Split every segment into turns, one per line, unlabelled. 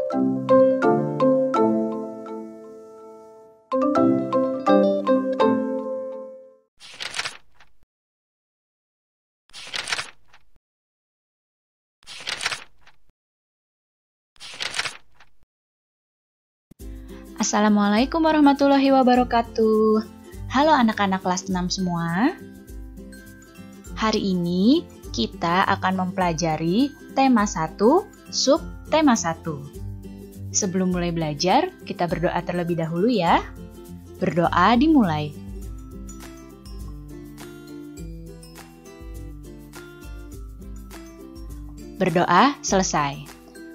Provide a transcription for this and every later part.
Assalamualaikum warahmatullahi wabarakatuh. Halo anak-anak kelas 6 semua. Hari ini kita akan mempelajari tema 1, sub tema 1. Sebelum mulai belajar, kita berdoa terlebih dahulu ya. Berdoa dimulai. Berdoa selesai.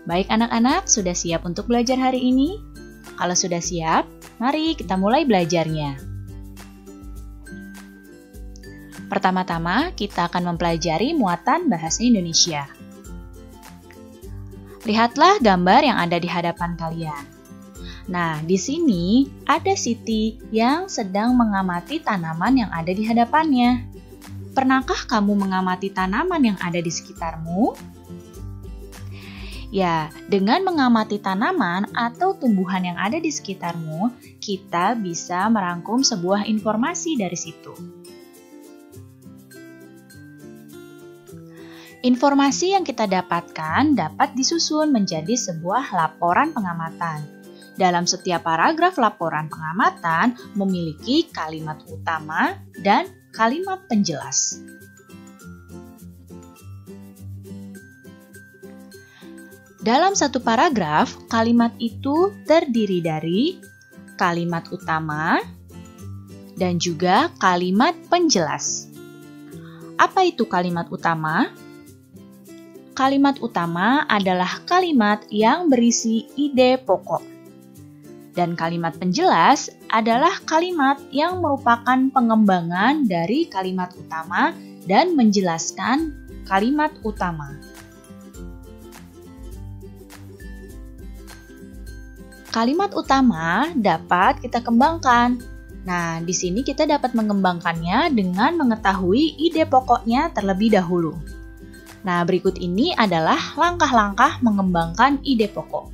Baik anak-anak, sudah siap untuk belajar hari ini? Kalau sudah siap, mari kita mulai belajarnya. Pertama-tama, kita akan mempelajari muatan bahasa Indonesia. Lihatlah gambar yang ada di hadapan kalian. Nah, di sini ada Siti yang sedang mengamati tanaman yang ada di hadapannya. Pernahkah kamu mengamati tanaman yang ada di sekitarmu? Ya, dengan mengamati tanaman atau tumbuhan yang ada di sekitarmu, kita bisa merangkum sebuah informasi dari situ. Informasi yang kita dapatkan dapat disusun menjadi sebuah laporan pengamatan. Dalam setiap paragraf laporan pengamatan memiliki kalimat utama dan kalimat penjelas. Dalam satu paragraf, kalimat itu terdiri dari kalimat utama dan juga kalimat penjelas. Apa itu kalimat utama? Kalimat utama adalah kalimat yang berisi ide pokok. Dan kalimat penjelas adalah kalimat yang merupakan pengembangan dari kalimat utama dan menjelaskan kalimat utama. Kalimat utama dapat kita kembangkan. Nah, di sini kita dapat mengembangkannya dengan mengetahui ide pokoknya terlebih dahulu. Nah, berikut ini adalah langkah-langkah mengembangkan ide pokok.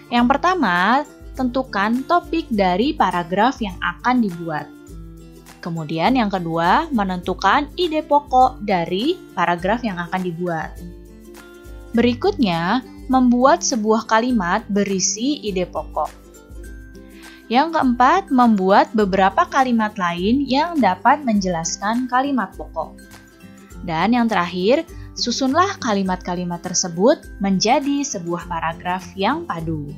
Yang pertama, tentukan topik dari paragraf yang akan dibuat. Kemudian yang kedua, menentukan ide pokok dari paragraf yang akan dibuat. Berikutnya, membuat sebuah kalimat berisi ide pokok. Yang keempat, membuat beberapa kalimat lain yang dapat menjelaskan kalimat pokok. Dan yang terakhir, susunlah kalimat-kalimat tersebut menjadi sebuah paragraf yang padu.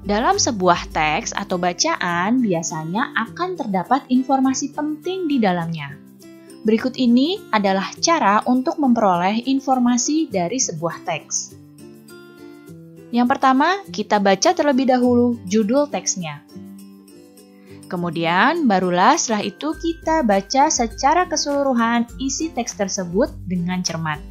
Dalam sebuah teks atau bacaan, biasanya akan terdapat informasi penting di dalamnya. Berikut ini adalah cara untuk memperoleh informasi dari sebuah teks. Yang pertama, kita baca terlebih dahulu judul teksnya. Kemudian, barulah setelah itu kita baca secara keseluruhan isi teks tersebut dengan cermat.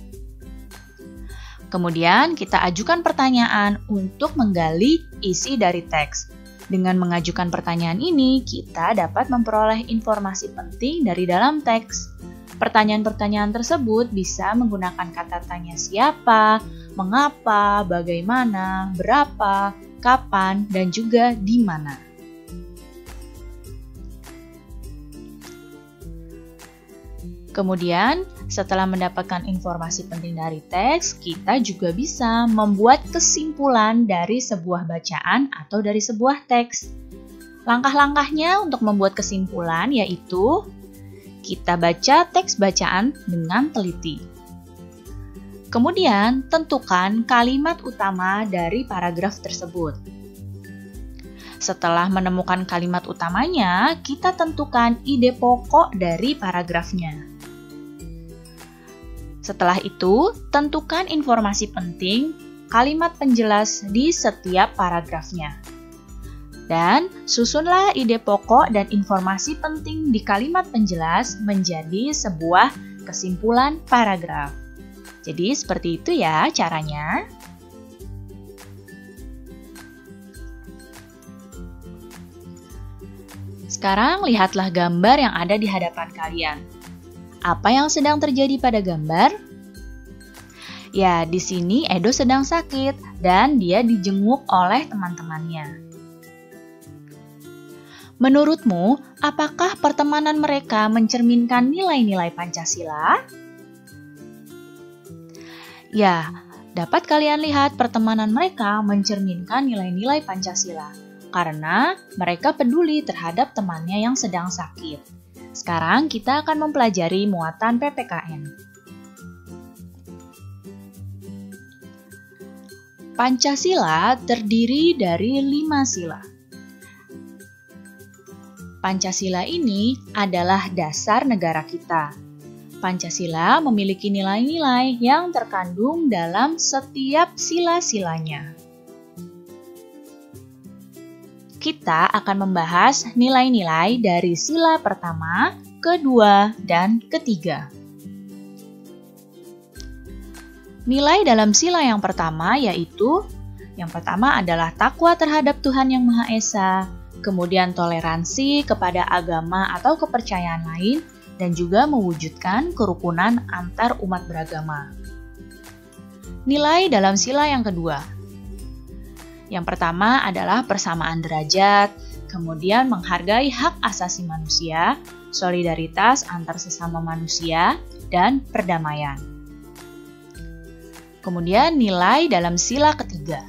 Kemudian, kita ajukan pertanyaan untuk menggali isi dari teks. Dengan mengajukan pertanyaan ini, kita dapat memperoleh informasi penting dari dalam teks. Pertanyaan-pertanyaan tersebut bisa menggunakan kata tanya siapa, mengapa, bagaimana, berapa, kapan, dan juga di mana. Kemudian, setelah mendapatkan informasi penting dari teks, kita juga bisa membuat kesimpulan dari sebuah bacaan atau dari sebuah teks. Langkah-langkahnya untuk membuat kesimpulan yaitu kita baca teks bacaan dengan teliti. Kemudian, tentukan kalimat utama dari paragraf tersebut. Setelah menemukan kalimat utamanya, kita tentukan ide pokok dari paragrafnya. Setelah itu, tentukan informasi penting, kalimat penjelas di setiap paragrafnya. Dan susunlah ide pokok dan informasi penting di kalimat penjelas menjadi sebuah kesimpulan paragraf. Jadi seperti itu ya caranya. Sekarang lihatlah gambar yang ada di hadapan kalian. Apa yang sedang terjadi pada gambar? Ya, di sini Edo sedang sakit dan dia dijenguk oleh teman-temannya. Menurutmu, apakah pertemanan mereka mencerminkan nilai-nilai Pancasila? Ya, dapat kalian lihat pertemanan mereka mencerminkan nilai-nilai Pancasila karena mereka peduli terhadap temannya yang sedang sakit. Sekarang kita akan mempelajari muatan PPKN. Pancasila terdiri dari 5 sila. Pancasila ini adalah dasar negara kita. Pancasila memiliki nilai-nilai yang terkandung dalam setiap sila-silanya. Kita akan membahas nilai-nilai dari sila pertama, kedua, dan ketiga. Nilai dalam sila yang pertama yaitu yang pertama adalah takwa terhadap Tuhan Yang Maha Esa, kemudian toleransi kepada agama atau kepercayaan lain, dan juga mewujudkan kerukunan antar umat beragama. Nilai dalam sila yang kedua. Yang pertama adalah persamaan derajat, kemudian menghargai hak asasi manusia, solidaritas antar sesama manusia, dan perdamaian. Kemudian nilai dalam sila ketiga.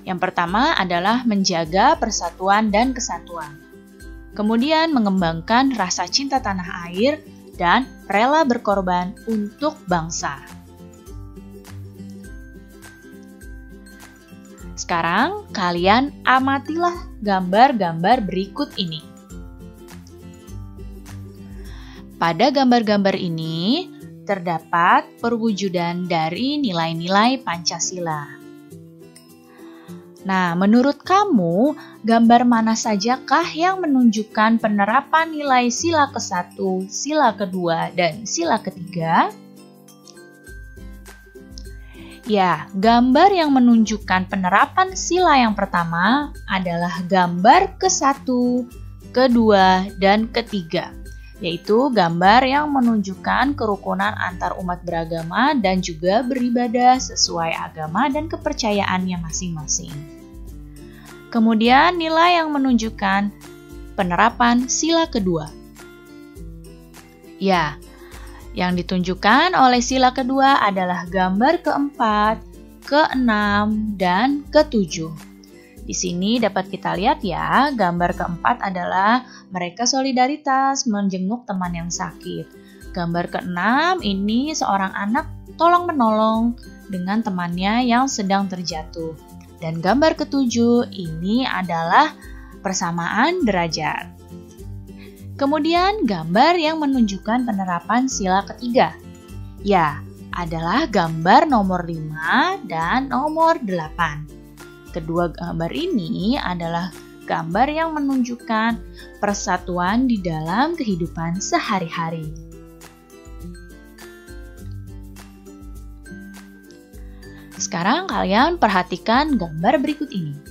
Yang pertama adalah menjaga persatuan dan kesatuan. Kemudian mengembangkan rasa cinta tanah air dan rela berkorban untuk bangsa. Sekarang kalian amatilah gambar-gambar berikut ini. Pada gambar-gambar ini terdapat perwujudan dari nilai-nilai Pancasila. Nah, menurut kamu, gambar mana sajakah yang menunjukkan penerapan nilai sila ke-1, sila kedua, dan sila ketiga? Ya, gambar yang menunjukkan penerapan sila yang pertama adalah gambar ke-1, kedua, dan ketiga, yaitu gambar yang menunjukkan kerukunan antar umat beragama dan juga beribadah sesuai agama dan kepercayaannya masing-masing. Kemudian nilai yang menunjukkan penerapan sila kedua. Ya, yang ditunjukkan oleh sila kedua adalah gambar keempat, keenam, dan ketujuh. Di sini dapat kita lihat ya, gambar keempat adalah mereka solidaritas menjenguk teman yang sakit. Gambar keenam ini seorang anak tolong-menolong dengan temannya yang sedang terjatuh. Dan gambar ketujuh ini adalah persamaan derajat. Kemudian gambar yang menunjukkan penerapan sila ketiga. Ya, adalah gambar nomor 5 dan nomor 8. Kedua gambar ini adalah gambar yang menunjukkan persatuan di dalam kehidupan sehari-hari. Sekarang kalian perhatikan gambar berikut ini.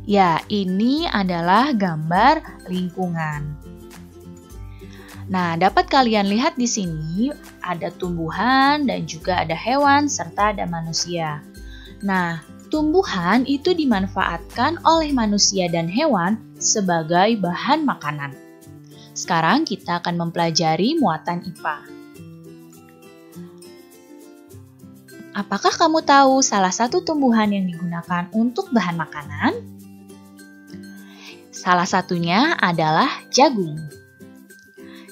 Ya, ini adalah gambar lingkungan. Nah, dapat kalian lihat di sini ada tumbuhan dan juga ada hewan serta ada manusia. Nah, tumbuhan itu dimanfaatkan oleh manusia dan hewan sebagai bahan makanan. Sekarang kita akan mempelajari muatan IPA. Apakah kamu tahu salah satu tumbuhan yang digunakan untuk bahan makanan? Salah satunya adalah jagung.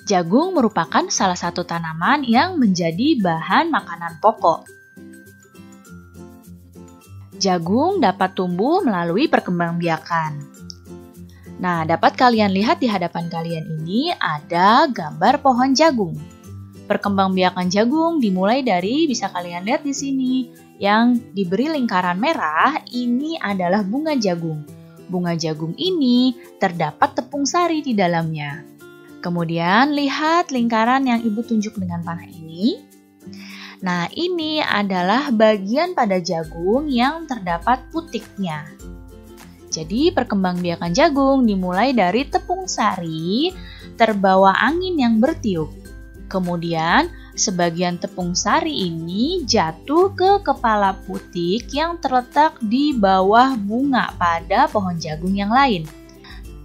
Jagung merupakan salah satu tanaman yang menjadi bahan makanan pokok. Jagung dapat tumbuh melalui perkembangbiakan. Nah, dapat kalian lihat di hadapan kalian ini ada gambar pohon jagung. Perkembangbiakan jagung dimulai dari, bisa kalian lihat di sini, yang diberi lingkaran merah ini adalah bunga jagung. Bunga jagung ini terdapat tepung sari di dalamnya. Kemudian lihat lingkaran yang ibu tunjuk dengan panah ini. Nah, ini adalah bagian pada jagung yang terdapat putiknya. Jadi perkembangbiakan jagung dimulai dari tepung sari terbawa angin yang bertiup. Kemudian, sebagian tepung sari ini jatuh ke kepala putik yang terletak di bawah bunga pada pohon jagung yang lain.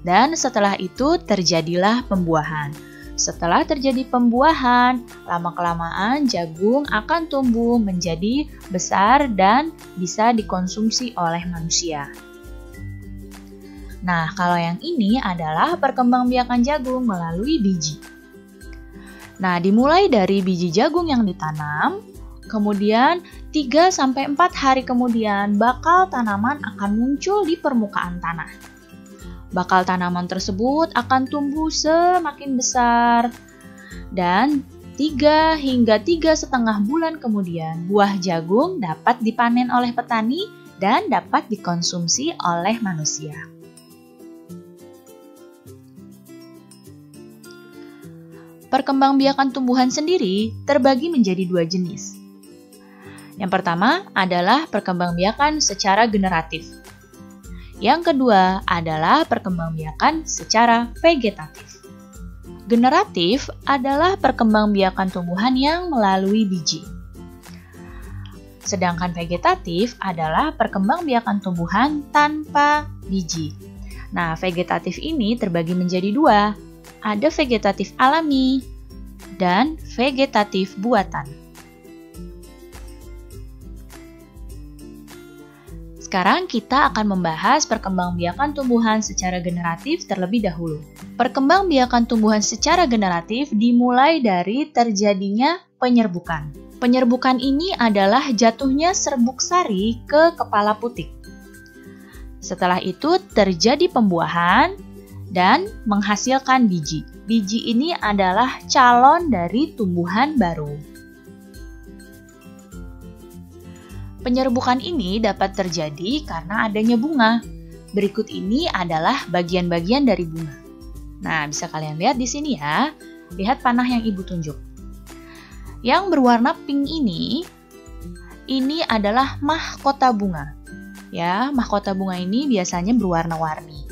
Dan setelah itu terjadilah pembuahan. Setelah terjadi pembuahan, lama-kelamaan jagung akan tumbuh menjadi besar dan bisa dikonsumsi oleh manusia. Nah, kalau yang ini adalah perkembangbiakan jagung melalui biji. Nah, dimulai dari biji jagung yang ditanam, kemudian 3-4 hari kemudian bakal tanaman akan muncul di permukaan tanah. Bakal tanaman tersebut akan tumbuh semakin besar. Dan 3 hingga 3,5 bulan kemudian, buah jagung dapat dipanen oleh petani dan dapat dikonsumsi oleh manusia. Perkembangbiakan tumbuhan sendiri terbagi menjadi 2 jenis. Yang pertama adalah perkembangbiakan secara generatif. Yang kedua adalah perkembangbiakan secara vegetatif. Generatif adalah perkembangbiakan tumbuhan yang melalui biji. Sedangkan vegetatif adalah perkembangbiakan tumbuhan tanpa biji. Nah, vegetatif ini terbagi menjadi 2. Ada vegetatif alami dan vegetatif buatan. Sekarang kita akan membahas perkembangbiakan tumbuhan secara generatif terlebih dahulu. Perkembangbiakan tumbuhan secara generatif dimulai dari terjadinya penyerbukan. Penyerbukan ini adalah jatuhnya serbuk sari ke kepala putik. Setelah itu terjadi pembuahan dan menghasilkan biji. Biji ini adalah calon dari tumbuhan baru. Penyerbukan ini dapat terjadi karena adanya bunga. Berikut ini adalah bagian-bagian dari bunga. Nah, bisa kalian lihat di sini ya. Lihat panah yang Ibu tunjuk. Yang berwarna pink ini adalah mahkota bunga. Ya, mahkota bunga ini biasanya berwarna-warni.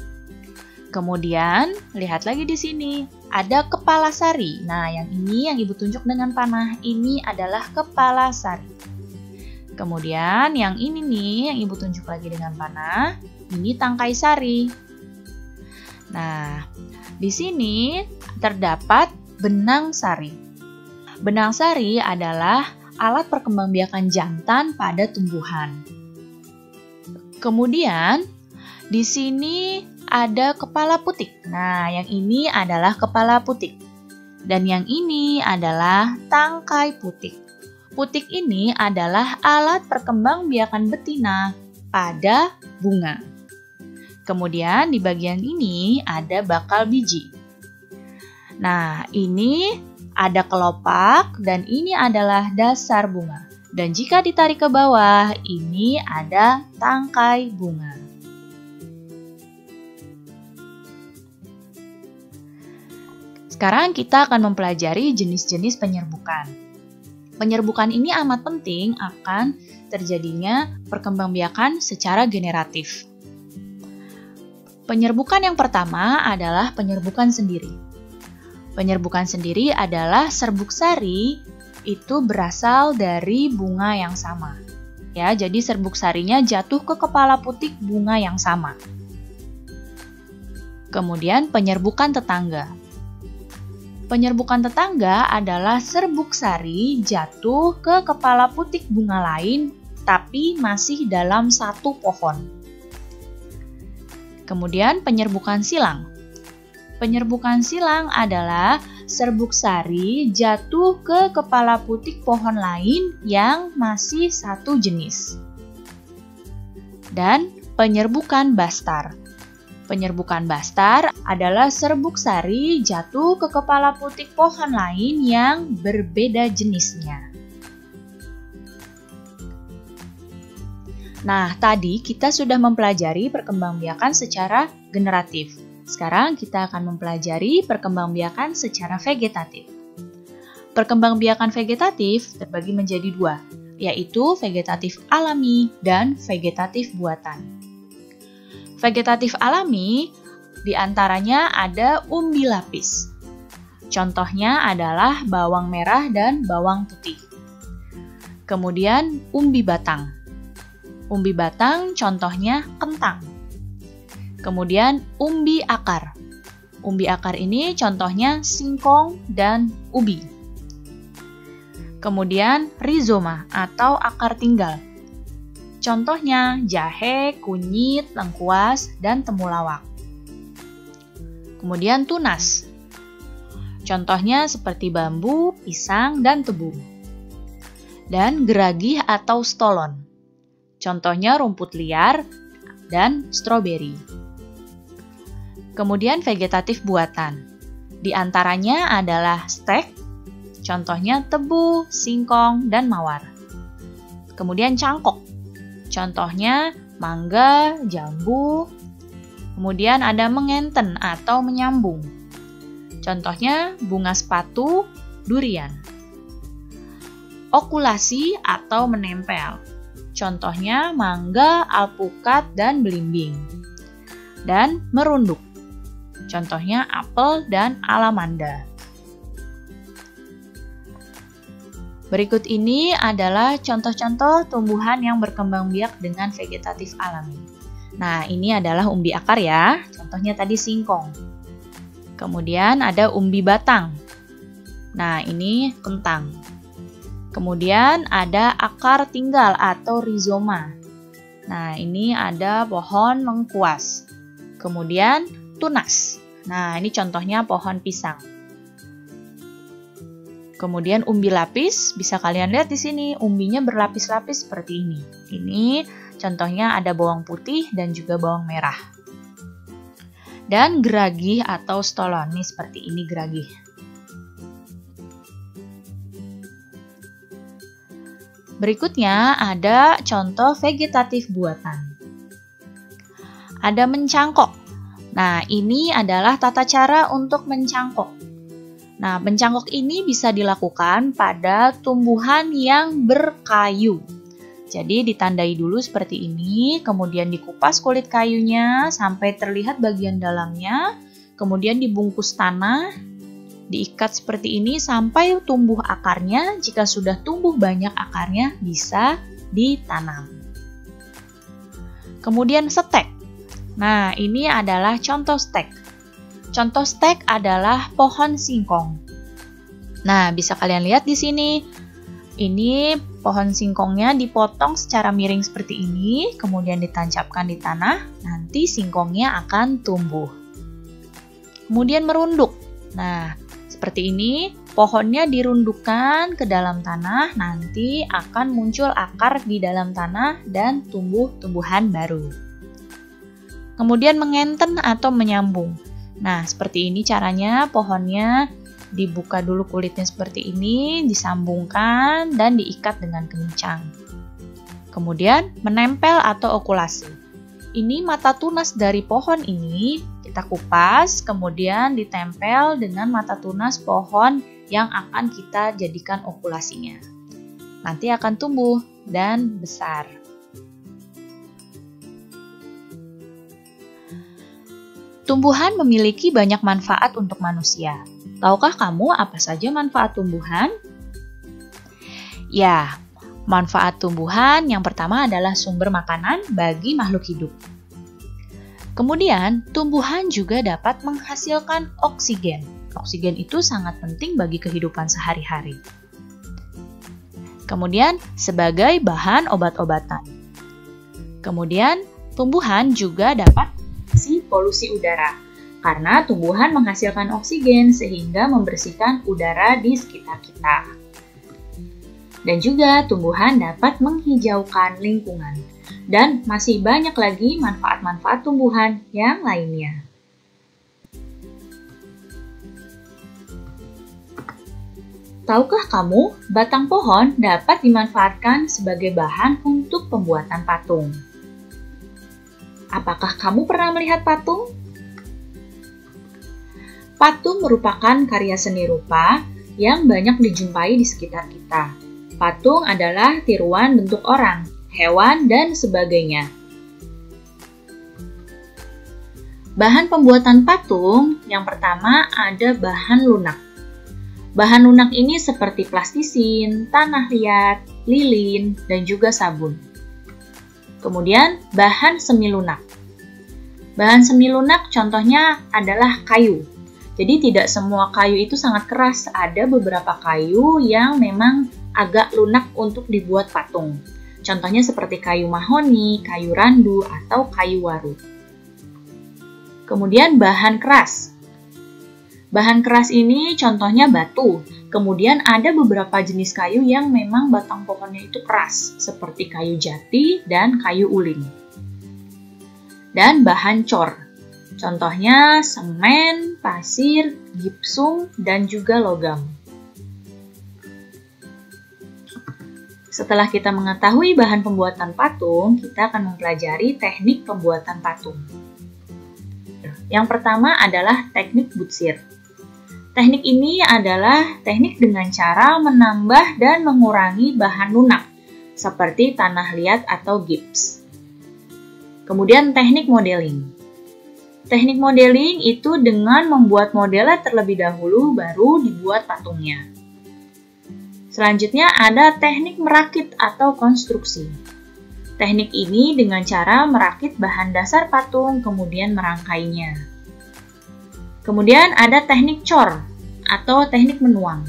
Kemudian, lihat lagi di sini, ada kepala sari. Nah, yang ini yang Ibu tunjuk dengan panah, ini adalah kepala sari. Kemudian, yang ini nih, yang Ibu tunjuk lagi dengan panah, ini tangkai sari. Nah, di sini terdapat benang sari. Benang sari adalah alat perkembangbiakan jantan pada tumbuhan. Kemudian, di sini ada kepala putik. Nah, yang ini adalah kepala putik. Dan yang ini adalah tangkai putik. Putik ini adalah alat perkembangbiakan betina pada bunga. Kemudian di bagian ini ada bakal biji. Nah, ini ada kelopak dan ini adalah dasar bunga. Dan jika ditarik ke bawah, ini ada tangkai bunga. Sekarang kita akan mempelajari jenis-jenis penyerbukan. Penyerbukan ini amat penting akan terjadinya perkembangbiakan secara generatif. Penyerbukan yang pertama adalah penyerbukan sendiri. Penyerbukan sendiri adalah serbuk sari itu berasal dari bunga yang sama. Ya, jadi serbuk sarinya jatuh ke kepala putik bunga yang sama. Kemudian penyerbukan tetangga. Penyerbukan tetangga adalah serbuk sari jatuh ke kepala putik bunga lain, tapi masih dalam satu pohon. Kemudian penyerbukan silang. Penyerbukan silang adalah serbuk sari jatuh ke kepala putik pohon lain yang masih satu jenis. Dan penyerbukan bastar. Penyerbukan bastar adalah serbuk sari jatuh ke kepala putik pohon lain yang berbeda jenisnya. Nah, tadi kita sudah mempelajari perkembangbiakan secara generatif. Sekarang kita akan mempelajari perkembangbiakan secara vegetatif. Perkembangbiakan vegetatif terbagi menjadi 2, yaitu vegetatif alami dan vegetatif buatan. Vegetatif alami diantaranya ada umbi lapis. Contohnya adalah bawang merah dan bawang putih. Kemudian umbi batang. Umbi batang contohnya kentang. Kemudian umbi akar. Umbi akar ini contohnya singkong dan ubi. Kemudian rizoma atau akar tinggal. Contohnya jahe, kunyit, lengkuas, dan temulawak. Kemudian tunas. Contohnya seperti bambu, pisang, dan tebu. Dan geragih atau stolon. Contohnya rumput liar dan stroberi. Kemudian vegetatif buatan. Di antaranya adalah stek, contohnya tebu, singkong, dan mawar. Kemudian cangkok, contohnya mangga, jambu. Kemudian ada mengenten atau menyambung. Contohnya bunga sepatu, durian. Okulasi atau menempel. Contohnya mangga, alpukat, dan belimbing. Dan merunduk. Contohnya apel dan alamanda. Berikut ini adalah contoh-contoh tumbuhan yang berkembang biak dengan vegetatif alami. Nah, ini adalah umbi akar ya. Contohnya tadi singkong. Kemudian ada umbi batang. Nah, ini kentang. Kemudian ada akar tinggal atau rizoma. Nah, ini ada pohon lengkuas. Kemudian tunas. Nah, ini contohnya pohon pisang. Kemudian umbi lapis, bisa kalian lihat di sini, umbinya berlapis-lapis seperti ini. Ini contohnya ada bawang putih dan juga bawang merah. Dan geragih atau stolon, nih seperti ini geragih. Berikutnya ada contoh vegetatif buatan. Ada mencangkok. Nah, ini adalah tata cara untuk mencangkok. Nah, mencangkok ini bisa dilakukan pada tumbuhan yang berkayu. Jadi ditandai dulu seperti ini, kemudian dikupas kulit kayunya sampai terlihat bagian dalamnya, kemudian dibungkus tanah, diikat seperti ini sampai tumbuh akarnya. Jika sudah tumbuh banyak akarnya, bisa ditanam. Kemudian stek. Nah, ini adalah contoh stek. Contoh stek adalah pohon singkong. Nah, bisa kalian lihat di sini. Ini pohon singkongnya dipotong secara miring seperti ini, kemudian ditancapkan di tanah, nanti singkongnya akan tumbuh. Kemudian merunduk. Nah, seperti ini, pohonnya dirundukkan ke dalam tanah, nanti akan muncul akar di dalam tanah dan tumbuh tumbuhan baru. Kemudian mengenten atau menyambung. Nah, seperti ini caranya, pohonnya dibuka dulu kulitnya seperti ini, disambungkan dan diikat dengan kencang. Kemudian menempel atau okulasi. Ini mata tunas dari pohon ini kita kupas, kemudian ditempel dengan mata tunas pohon yang akan kita jadikan okulasinya. Nanti akan tumbuh dan besar. Tumbuhan memiliki banyak manfaat untuk manusia. Tahukah kamu apa saja manfaat tumbuhan? Ya, manfaat tumbuhan yang pertama adalah sumber makanan bagi makhluk hidup. Kemudian, tumbuhan juga dapat menghasilkan oksigen. Oksigen itu sangat penting bagi kehidupan sehari-hari. Kemudian, sebagai bahan obat-obatan. Kemudian, tumbuhan juga dapat mengatasi polusi udara. Karena tumbuhan menghasilkan oksigen sehingga membersihkan udara di sekitar kita. Dan juga tumbuhan dapat menghijaukan lingkungan. Dan masih banyak lagi manfaat-manfaat tumbuhan yang lainnya. Tahukah kamu, batang pohon dapat dimanfaatkan sebagai bahan untuk pembuatan patung? Apakah kamu pernah melihat patung? Patung merupakan karya seni rupa yang banyak dijumpai di sekitar kita. Patung adalah tiruan bentuk orang, hewan, dan sebagainya. Bahan pembuatan patung yang pertama ada bahan lunak. Bahan lunak ini seperti plastisin, tanah liat, lilin, dan juga sabun. Kemudian, bahan semi lunak. Bahan semi lunak contohnya adalah kayu. Jadi tidak semua kayu itu sangat keras, ada beberapa kayu yang memang agak lunak untuk dibuat patung. Contohnya seperti kayu mahoni, kayu randu, atau kayu waru. Kemudian bahan keras. Bahan keras ini contohnya batu. Kemudian ada beberapa jenis kayu yang memang batang pohonnya itu keras, seperti kayu jati dan kayu ulin. Dan bahan cor. Contohnya semen, pasir, gipsum, dan juga logam. Setelah kita mengetahui bahan pembuatan patung, kita akan mempelajari teknik pembuatan patung. Yang pertama adalah teknik butsir. Teknik ini adalah teknik dengan cara menambah dan mengurangi bahan lunak, seperti tanah liat atau gips. Kemudian teknik modeling. Teknik modeling itu dengan membuat modelnya terlebih dahulu, baru dibuat patungnya. Selanjutnya ada teknik merakit atau konstruksi. Teknik ini dengan cara merakit bahan dasar patung, kemudian merangkainya. Kemudian ada teknik cor atau teknik menuang.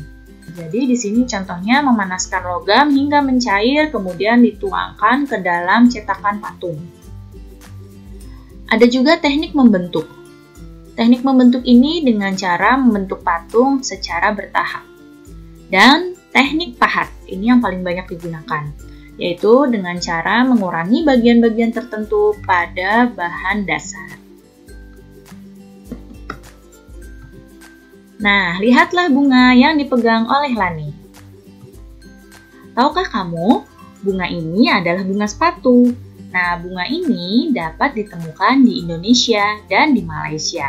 Jadi di sini contohnya memanaskan logam hingga mencair kemudian dituangkan ke dalam cetakan patung. Ada juga teknik membentuk. Teknik membentuk ini dengan cara membentuk patung secara bertahap. Dan teknik pahat, ini yang paling banyak digunakan, yaitu dengan cara mengurangi bagian-bagian tertentu pada bahan dasar. Nah, lihatlah bunga yang dipegang oleh Lani. Tahukah kamu, bunga ini adalah bunga sepatu. Nah, bunga ini dapat ditemukan di Indonesia dan di Malaysia.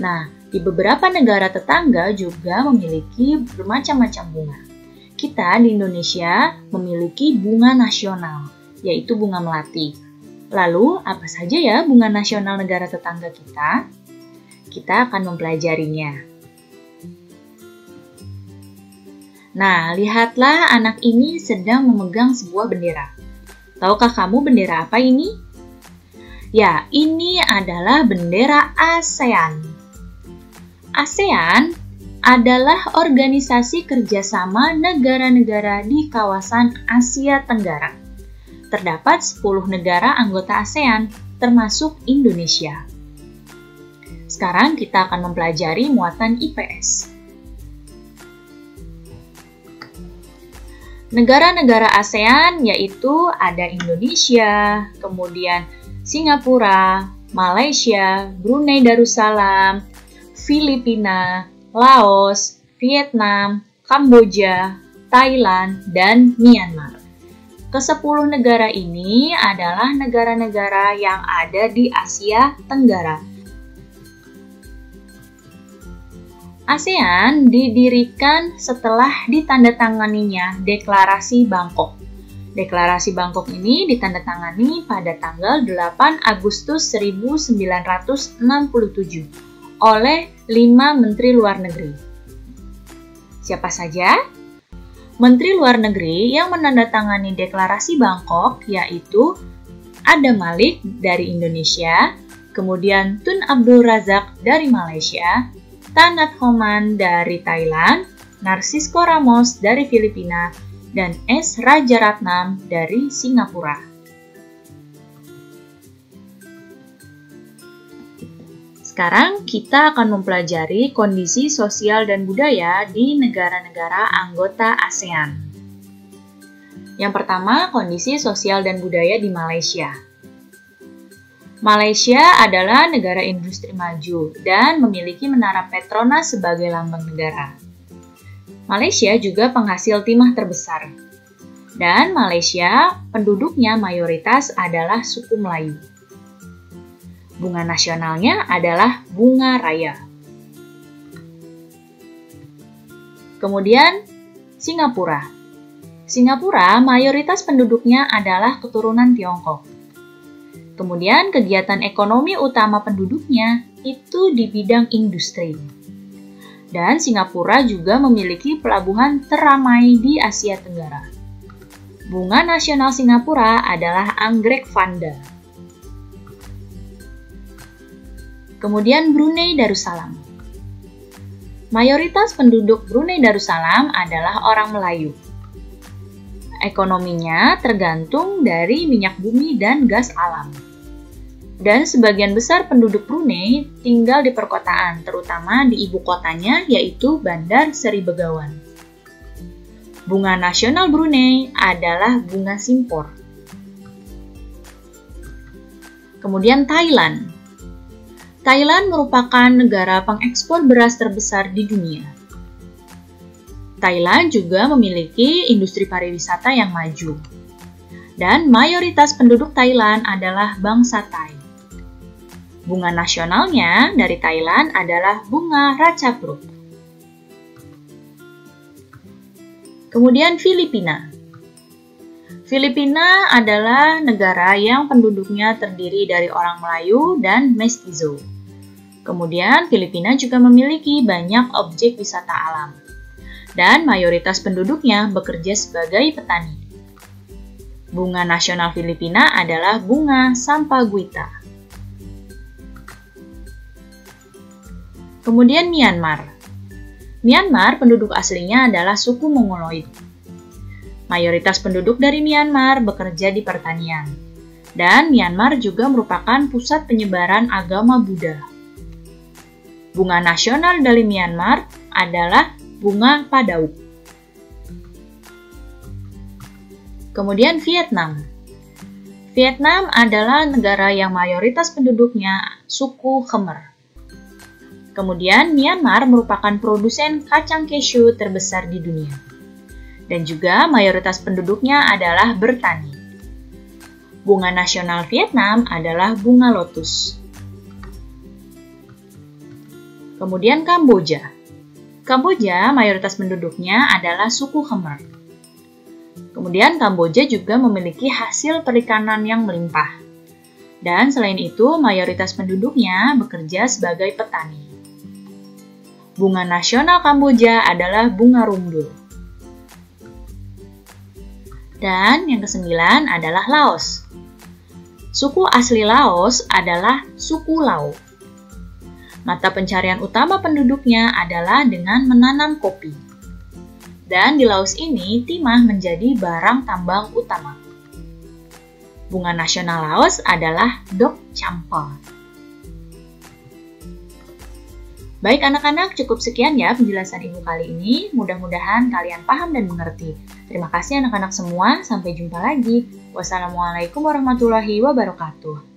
Nah, di beberapa negara tetangga juga memiliki bermacam-macam bunga. Kita di Indonesia memiliki bunga nasional, yaitu bunga melati. Lalu, apa saja ya bunga nasional negara tetangga kita? Kita akan mempelajarinya. Nah, lihatlah anak ini sedang memegang sebuah bendera. Tahukah kamu bendera apa ini? Ya, ini adalah bendera ASEAN. ASEAN adalah organisasi kerjasama negara-negara di kawasan Asia Tenggara. Terdapat 10 negara anggota ASEAN, termasuk Indonesia. Sekarang kita akan mempelajari muatan IPS. Negara-negara ASEAN yaitu ada Indonesia, kemudian Singapura, Malaysia, Brunei Darussalam, Filipina, Laos, Vietnam, Kamboja, Thailand, dan Myanmar. Ke-10 negara ini adalah negara-negara yang ada di Asia Tenggara. ASEAN didirikan setelah ditandatanganinya Deklarasi Bangkok. Deklarasi Bangkok ini ditandatangani pada tanggal 8 Agustus 1967 oleh 5 Menteri Luar Negeri. Siapa saja? Menteri Luar Negeri yang menandatangani Deklarasi Bangkok yaitu Adam Malik dari Indonesia, kemudian Tun Abdul Razak dari Malaysia, Tan Nhat Homan dari Thailand, Narcisco Ramos dari Filipina, dan S. Rajaratnam dari Singapura. Sekarang kita akan mempelajari kondisi sosial dan budaya di negara-negara anggota ASEAN. Yang pertama, kondisi sosial dan budaya di Malaysia. Malaysia adalah negara industri maju dan memiliki Menara Petronas sebagai lambang negara. Malaysia juga penghasil timah terbesar. Dan Malaysia penduduknya mayoritas adalah suku Melayu. Bunga nasionalnya adalah bunga raya. Kemudian Singapura. Singapura mayoritas penduduknya adalah keturunan Tiongkok. Kemudian kegiatan ekonomi utama penduduknya itu di bidang industri. Dan Singapura juga memiliki pelabuhan teramai di Asia Tenggara. Bunga nasional Singapura adalah anggrek vanda. Kemudian Brunei Darussalam. Mayoritas penduduk Brunei Darussalam adalah orang Melayu. Ekonominya tergantung dari minyak bumi dan gas alam. Dan sebagian besar penduduk Brunei tinggal di perkotaan, terutama di ibu kotanya yaitu Bandar Seri Begawan. Bunga nasional Brunei adalah bunga simpor. Kemudian Thailand. Thailand merupakan negara pengekspor beras terbesar di dunia. Thailand juga memiliki industri pariwisata yang maju. Dan mayoritas penduduk Thailand adalah bangsa Thai. Bunga nasionalnya dari Thailand adalah bunga Ratchaprut. Kemudian Filipina. Filipina adalah negara yang penduduknya terdiri dari orang Melayu dan Mestizo. Kemudian Filipina juga memiliki banyak objek wisata alam. Dan mayoritas penduduknya bekerja sebagai petani. Bunga nasional Filipina adalah bunga Sampaguita. Kemudian Myanmar. Myanmar penduduk aslinya adalah suku Mongoloid. Mayoritas penduduk dari Myanmar bekerja di pertanian. Dan Myanmar juga merupakan pusat penyebaran agama Buddha. Bunga nasional dari Myanmar adalah bunga padauk. Kemudian Vietnam. Vietnam adalah negara yang mayoritas penduduknya suku Khmer. Kemudian Myanmar merupakan produsen kacang cashew terbesar di dunia. Dan juga mayoritas penduduknya adalah bertani. Bunga nasional Vietnam adalah bunga lotus. Kemudian Kamboja. Kamboja mayoritas penduduknya adalah suku Khmer. Kemudian Kamboja juga memiliki hasil perikanan yang melimpah. Dan selain itu mayoritas penduduknya bekerja sebagai petani. Bunga nasional Kamboja adalah bunga rundul. Dan yang kesembilan adalah Laos. Suku asli Laos adalah suku Lao. Mata pencarian utama penduduknya adalah dengan menanam kopi. Dan di Laos ini, timah menjadi barang tambang utama. Bunga nasional Laos adalah Dok Champa. Baik anak-anak, cukup sekian ya penjelasan Ibu kali ini. Mudah-mudahan kalian paham dan mengerti. Terima kasih anak-anak semua, sampai jumpa lagi. Wassalamualaikum warahmatullahi wabarakatuh.